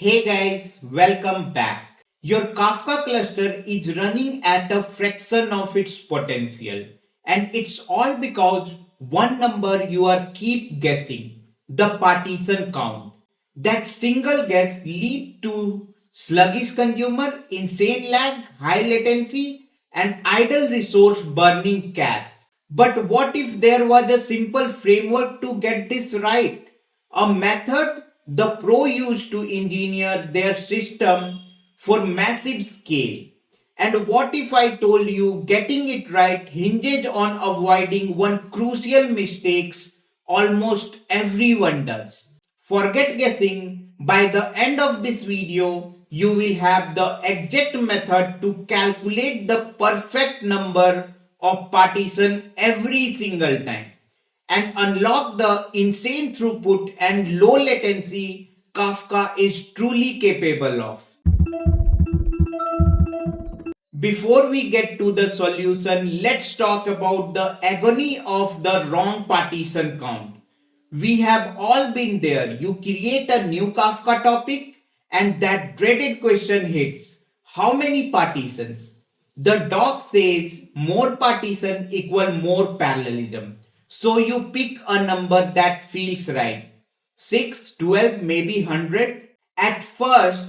Hey guys, welcome back. Your Kafka cluster is running at a fraction of its potential, and it's all because one number you are keep guessing, the partition count. That single guess lead to sluggish consumer, insane lag, high latency, and idle resource burning cache. But what if there was a simple framework to get this right? A method the pro used to engineer their system for massive scale. And what if I told you getting it right hinges on avoiding one crucial mistakes almost everyone does? Forget guessing, by the end of this video, you will have the exact method to calculate the perfect number of partition every single time and unlock the insane throughput and low latency Kafka is truly capable of. Before we get to the solution, let's talk about the agony of the wrong partition count. We have all been there. You create a new Kafka topic and that dreaded question hits. How many partitions? The doc says more partition equal more parallelism. So you pick a number that feels right. 6, 12, maybe 100. At first,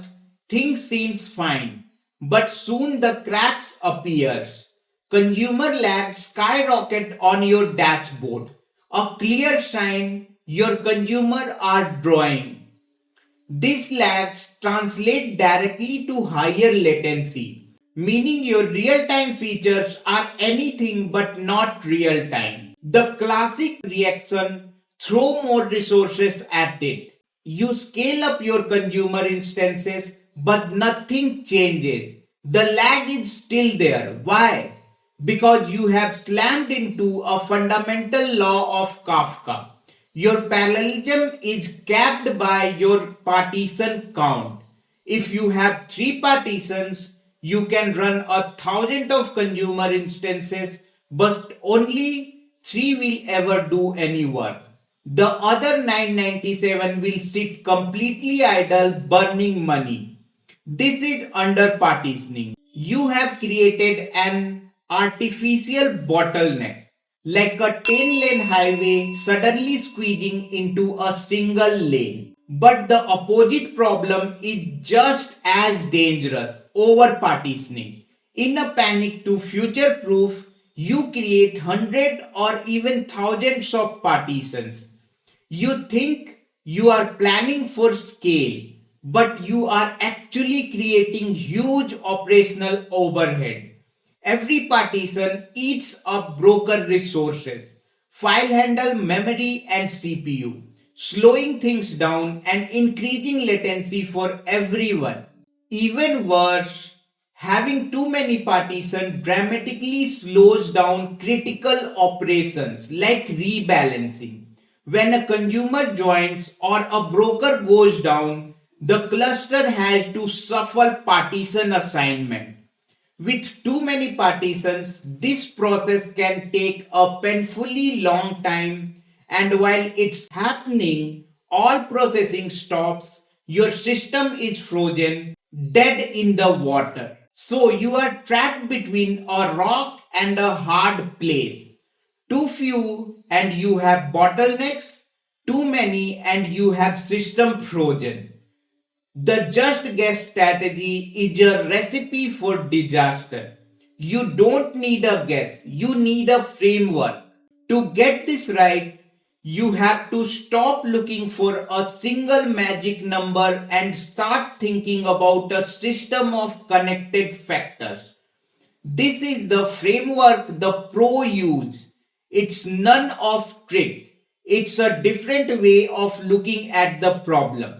things seems fine, but soon the cracks appears. Consumer lag skyrocket on your dashboard. A clear sign your consumer are drawing. These lags translate directly to higher latency, meaning your real-time features are anything but not real-time. The classic reaction, throw more resources at it. You scale up your consumer instances, but nothing changes. The lag is still there. Why? Because you have slammed into a fundamental law of Kafka. Your parallelism is capped by your partition count. If you have 3 partitions, you can run 1,000 of consumer instances, but only 3 will ever do any work. The other 997 will sit completely idle, burning money. This is under partitioning. You have created an artificial bottleneck, like a 10-lane highway suddenly squeezing into a single lane. But the opposite problem is just as dangerous, over partitioning. In a panic to future-proof, you create hundreds or even thousands of partitions. You think you are planning for scale, but you are actually creating huge operational overhead. Every partition eats up broker resources, file handle, memory, and CPU, slowing things down and increasing latency for everyone. Even worse, having too many partitions dramatically slows down critical operations like rebalancing. When a consumer joins or a broker goes down, the cluster has to shuffle partition assignment. With too many partitions, this process can take a painfully long time, and while it's happening, all processing stops, your system is frozen, dead in the water. So you are trapped between a rock and a hard place. Too few and you have bottlenecks, too many and you have system frozen. The just guess strategy is a recipe for disaster. You don't need a guess, you need a framework. To get this right, you have to stop looking for a single magic number and start thinking about a system of connected factors. This is the framework the pro use. It's none of trick. It's a different way of looking at the problem.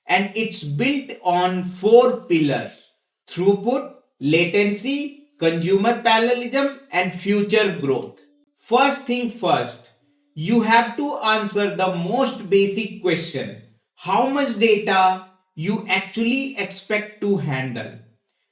And it's built on 4 pillars: throughput, latency, consumer parallelism, and future growth. First thing first, you have to answer the most basic question: how much data you actually expect to handle.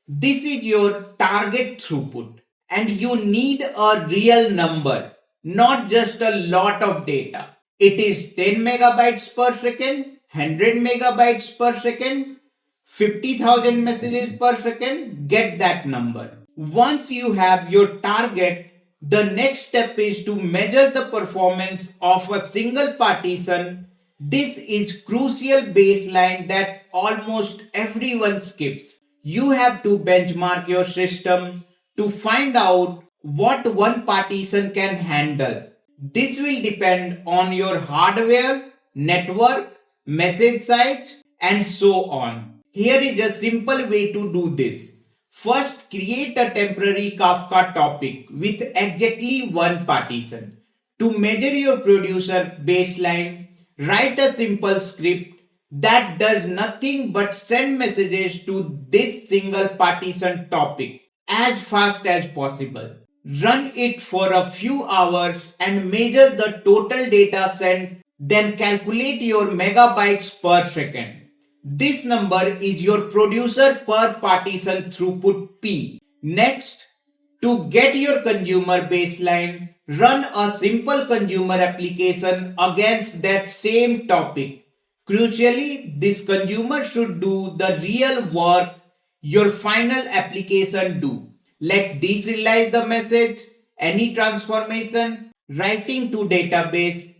This is your target throughput, and you need a real number, not just a lot of data. It is 10 megabytes per second, 100 megabytes per second. 50,000 messages per second, get that number. Once you have your target, the next step is to measure the performance of a single partition. This is crucial baseline that almost everyone skips. You have to benchmark your system to find out what one partition can handle. This will depend on your hardware, network, message size, and so on. Here is a simple way to do this. First, create a temporary Kafka topic with exactly one partition. To measure your producer baseline, write a simple script that does nothing but send messages to this single partition topic as fast as possible. Run it for a few hours and measure the total data sent, then calculate your megabytes per second. This number is your producer per partition throughput P. Next, to get your consumer baseline, run a simple consumer application against that same topic. Crucially, this consumer should do the real work your final application do, like deserialize the message, any transformation, writing to database,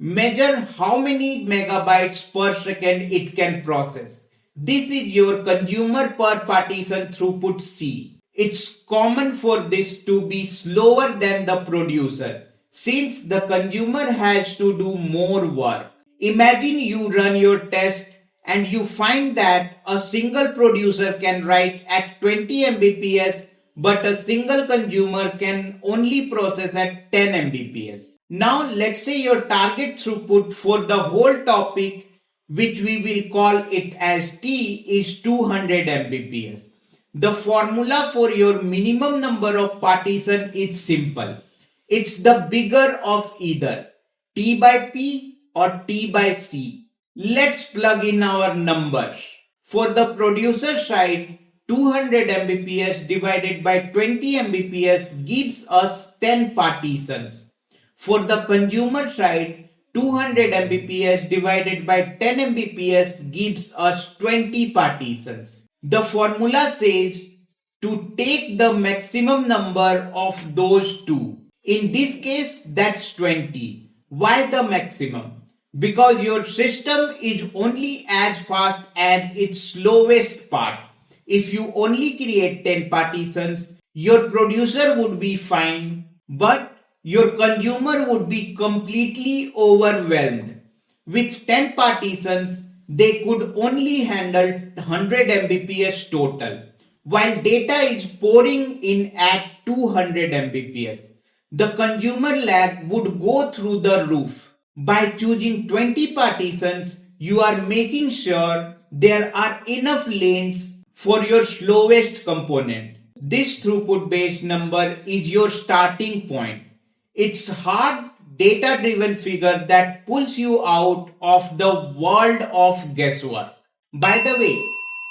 measure how many megabytes per second it can process. This is your consumer per partition throughput C. It's common for this to be slower than the producer since the consumer has to do more work. Imagine you run your test and you find that a single producer can write at 20 Mbps but a single consumer can only process at 10 Mbps. Now let's say your target throughput for the whole topic, which we will call it as T, is 200 Mbps. The formula for your minimum number of partition is simple. It's the bigger of either T by P or T by C. Let's plug in our numbers. For the producer side, 200 Mbps divided by 20 Mbps gives us 10 partitions. For the consumer side, 200 Mbps divided by 10 Mbps gives us 20 partitions. The formula says to take the maximum number of those two. In this case, that's 20. Why the maximum? Because your system is only as fast as its slowest part. If you only create 10 partitions, your producer would be fine, but your consumer would be completely overwhelmed. With 10 partitions, they could only handle 100 Mbps total, while data is pouring in at 200 Mbps. The consumer lag would go through the roof. By choosing 20 partitions, you are making sure there are enough lanes for your slowest component. This throughput based number is your starting point. It's hard data driven figure that pulls you out of the world of guesswork. By the way,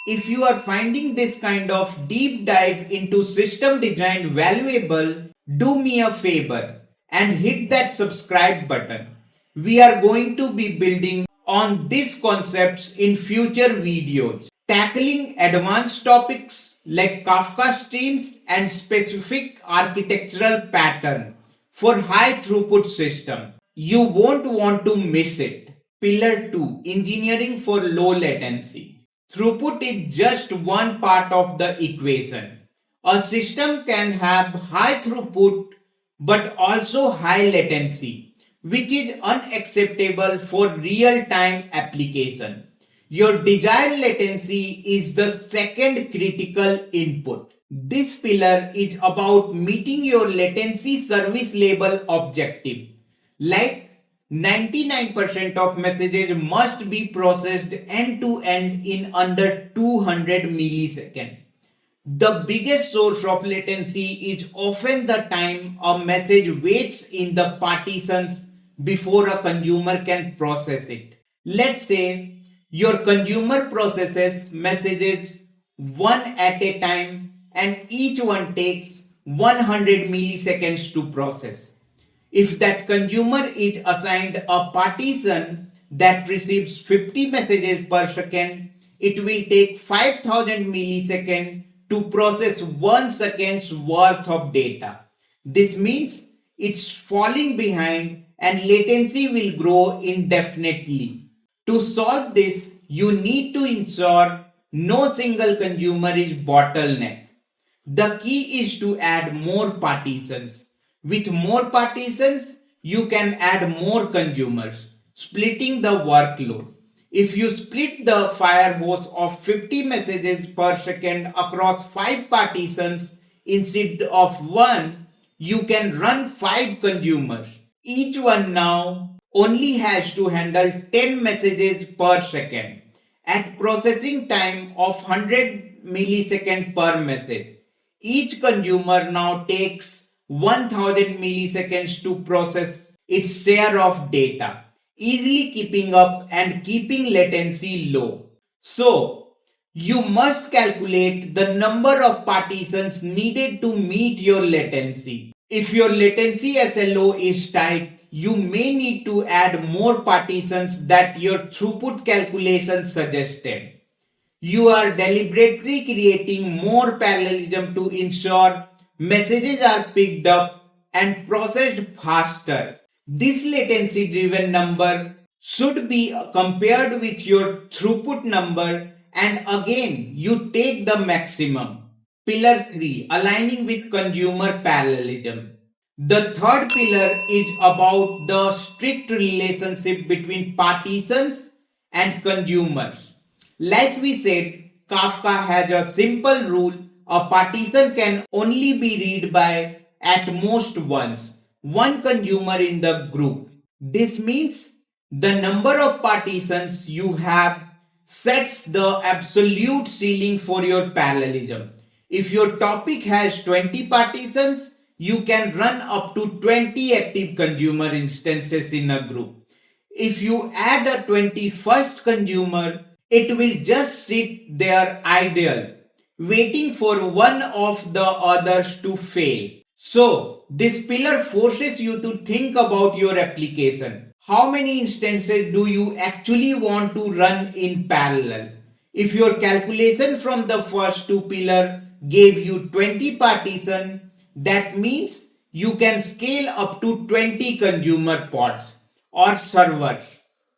if you are finding this kind of deep dive into system design valuable, do me a favor and hit that subscribe button. We are going to be building on these concepts in future videos, tackling advanced topics like Kafka streams and specific architectural pattern for high throughput system. You won't want to miss it. Pillar 2, engineering for low latency. Throughput is just one part of the equation. A system can have high throughput but also high latency, which is unacceptable for real-time application. Your desired latency is the second critical input. This pillar is about meeting your latency service level objective. Like 99% of messages must be processed end to end in under 200 milliseconds. The biggest source of latency is often the time a message waits in the partitions before a consumer can process it. Let's say your consumer processes messages one at a time and each one takes 100 milliseconds to process. If that consumer is assigned a partition that receives 50 messages per second, it will take 5000 milliseconds to process 1 second's worth of data. This means it's falling behind and latency will grow indefinitely. To solve this, you need to ensure no single consumer is bottleneck. The key is to add more partitions. With more partitions, you can add more consumers, splitting the workload. If you split the fire hose of 50 messages per second across 5 partitions instead of 1, you can run 5 consumers. Each one now only has to handle 10 messages per second at processing time of 100 milliseconds per message. Each consumer now takes 1000 milliseconds to process its share of data, easily keeping up and keeping latency low. So, you must calculate the number of partitions needed to meet your latency. If your latency SLO is tight, you may need to add more partitions that your throughput calculation suggested. You are deliberately creating more parallelism to ensure messages are picked up and processed faster. This latency driven number should be compared with your throughput number, and again you take the maximum. Pillar 3, aligning with consumer parallelism. The third pillar is about the strict relationship between partitions and consumers. Like we said, Kafka has a simple rule: a partition can only be read by at most once, one consumer in the group. This means the number of partitions you have sets the absolute ceiling for your parallelism. If your topic has 20 partitions, you can run up to 20 active consumer instances in a group. If you add a 21st consumer, it will just sit there idle, waiting for one of the others to fail. So, this pillar forces you to think about your application. How many instances do you actually want to run in parallel? If your calculation from the first two pillars gave you 20 partitions, that means you can scale up to 20 consumer pods or servers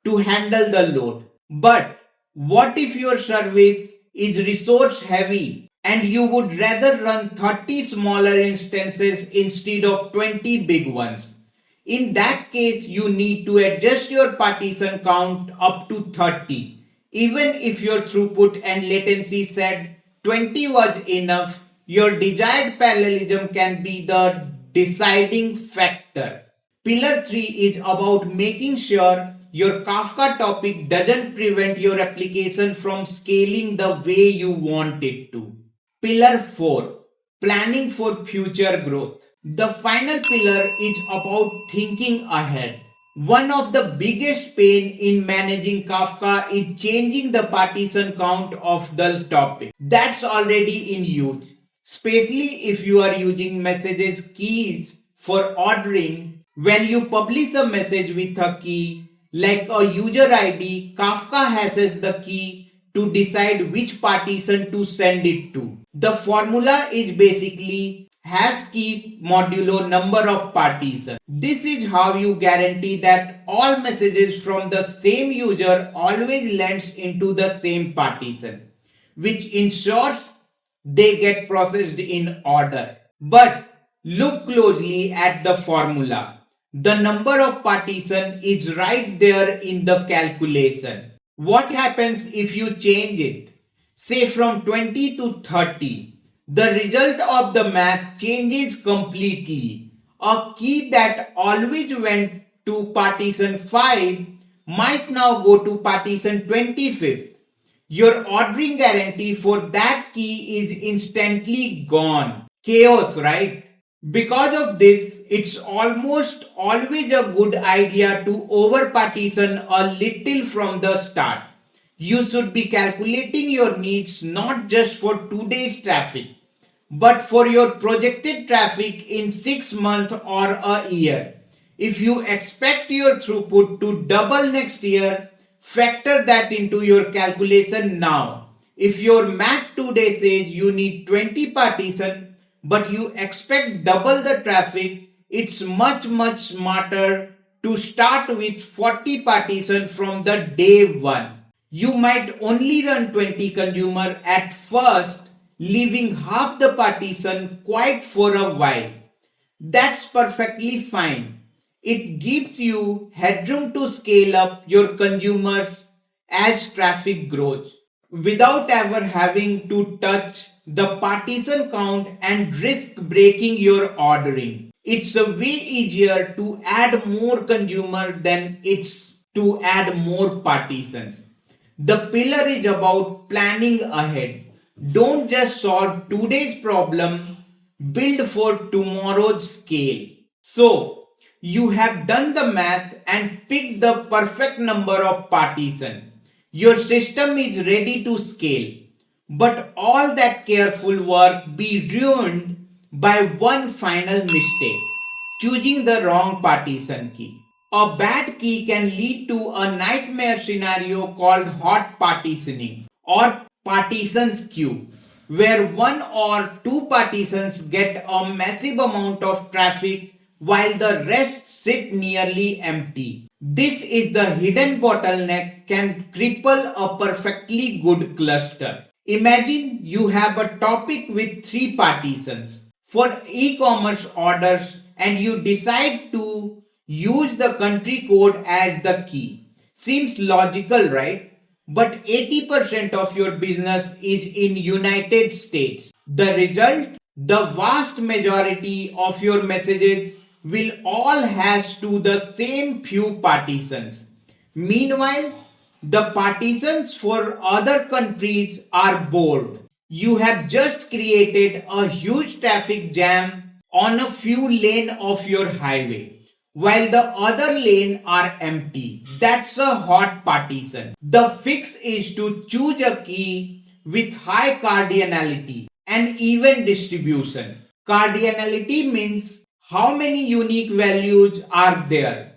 to handle the load. But what if your service is resource heavy and you would rather run 30 smaller instances instead of 20 big ones? In that case, you need to adjust your partition count up to 30. Even if your throughput and latency said 20 was enough, your desired parallelism can be the deciding factor. Pillar 3 is about making sure your Kafka topic doesn't prevent your application from scaling the way you want it to. Pillar 4, planning for future growth. The final pillar is about thinking ahead. One of the biggest pain in managing Kafka is changing the partition count of the topic that's already in use, especially if you are using messages keys for ordering. When you publish a message with a key like a user ID, Kafka hashes the key to decide which partition to send it to. The formula is basically hash key modulo number of partitions. This is how you guarantee that all messages from the same user always lands into the same partition, which ensures they get processed in order. But look closely at the formula. The number of partitions is right there in the calculation. What happens if you change it, say from 20 to 30? The result of the math changes completely. A key that always went to partition 5 might now go to partition 25th. Your ordering guarantee for that key is instantly gone. Chaos, right? Because of this, it's almost always a good idea to over-partition a little from the start. You should be calculating your needs not just for today's traffic, but for your projected traffic in 6 months or a year. If you expect your throughput to double next year, factor that into your calculation now. If your math today says you need 20 partition but you expect double the traffic, it's much smarter to start with 40 partition from the day one. You might only run 20 consumer at first, leaving half the partition quiet for a while. That's perfectly fine. It gives you headroom to scale up your consumers as traffic grows without ever having to touch the partition count and risk breaking your ordering. It's a way easier to add more consumer than it's to add more partitions. The pillar is about planning ahead. Don't just solve today's problem, build for tomorrow's scale. So, you have done the math and picked the perfect number of partition. Your system is ready to scale. But all that careful work be ruined by one final mistake, choosing the wrong partition key. A bad key can lead to a nightmare scenario called hot partitioning or partitions queue, where one or two partitions get a massive amount of traffic while the rest sit nearly empty. This is the hidden bottleneck can cripple a perfectly good cluster. Imagine you have a topic with 3 partitions for e-commerce orders and you decide to use the country code as the key. Seems logical, right? But 80% of your business is in United States. The result, the vast majority of your messages will all hash to the same few partitions. Meanwhile, the partitions for other countries are bold. You have just created a huge traffic jam on a few lanes of your highway, while the other lanes are empty. That's a hot partition. The fix is to choose a key with high cardinality and even distribution. Cardinality means how many unique values are there.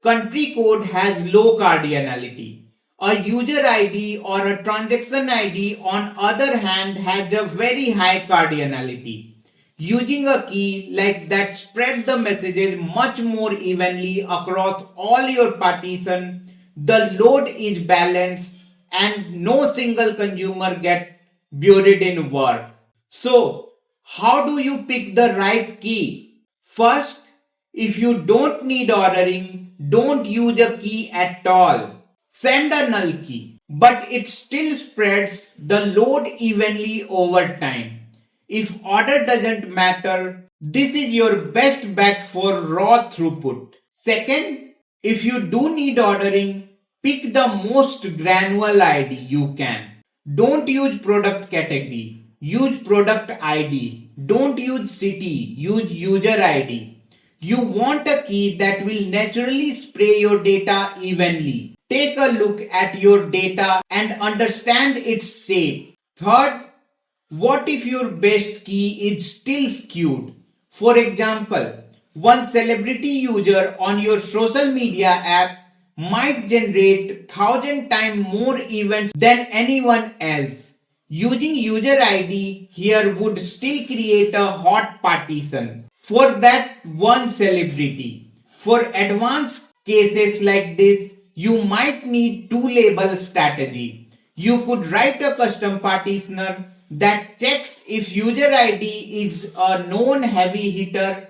Country code has low cardinality. A user ID or a transaction ID on other hand has a very high cardinality. Using a key like that spreads the messages much more evenly across all your partition. The load is balanced and no single consumer gets buried in work. So, how do you pick the right key? First, if you don't need ordering, don't use a key at all. Send a null key, but it still spreads the load evenly over time. If order doesn't matter, this is your best bet for raw throughput. Second, if you do need ordering, pick the most granular ID you can. Don't use product category, use product ID. Don't use city, use user ID. You want a key that will naturally spray your data evenly. Take a look at your data and understand its shape. Third, what if your best key is still skewed? For example, one celebrity user on your social media app might generate 1,000 times more events than anyone else. Using user ID here would still create a hot partition for that one celebrity. For advanced cases like this, you might need two-label strategy. You could write a custom partitioner that checks if user ID is a known heavy hitter.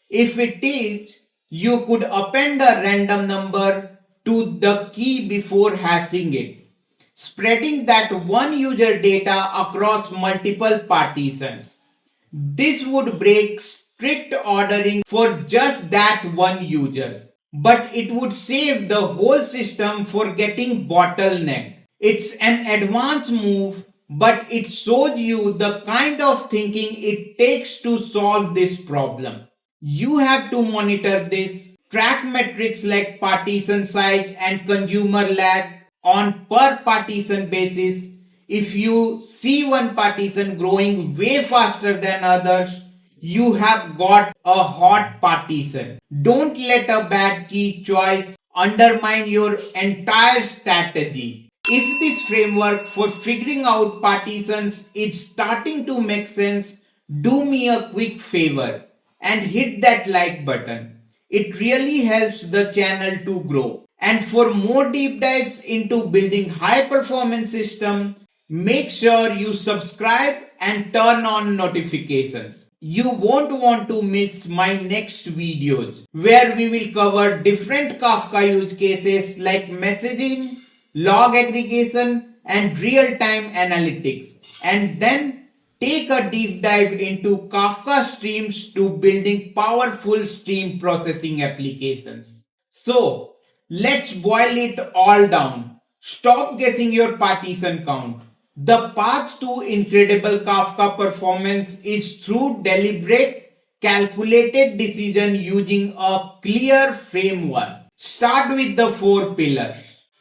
If it is, you could append a random number to the key before hashing it, spreading that one user data across multiple partitions. This would break strict ordering for just that one user, but it would save the whole system for getting bottlenecked. It's an advanced move, but it shows you the kind of thinking it takes to solve this problem. You have to monitor this, track metrics like partition size and consumer lag on per partition basis. If you see one partition growing way faster than others, you have got a hot partition. Don't let a bad key choice undermine your entire strategy. If this framework for figuring out partitions is starting to make sense, do me a quick favor and hit that like button. It really helps the channel to grow. And for more deep dives into building high performance system, make sure you subscribe and turn on notifications. You won't want to miss my next videos where we will cover different Kafka use cases like messaging, log aggregation, and real-time analytics, and then take a deep dive into Kafka streams to building powerful stream processing applications. So, let's boil it all down. Stop guessing your partition count. The path to incredible Kafka performance is through deliberate, calculated decision using a clear framework. Start with the four pillars.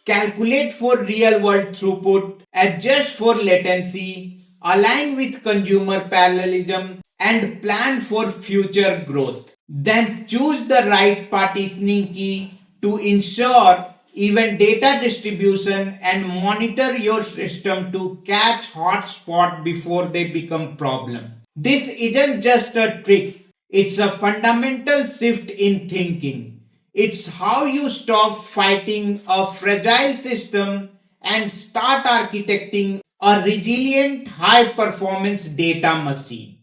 Calculate for real world throughput, adjust for latency, align with consumer parallelism, and plan for future growth. Then choose the right partitioning key to ensure even data distribution and monitor your system to catch hotspot before they become problem. This isn't just a trick, it's a fundamental shift in thinking. It's how you stop fighting a fragile system and start architecting a resilient high performance data machine.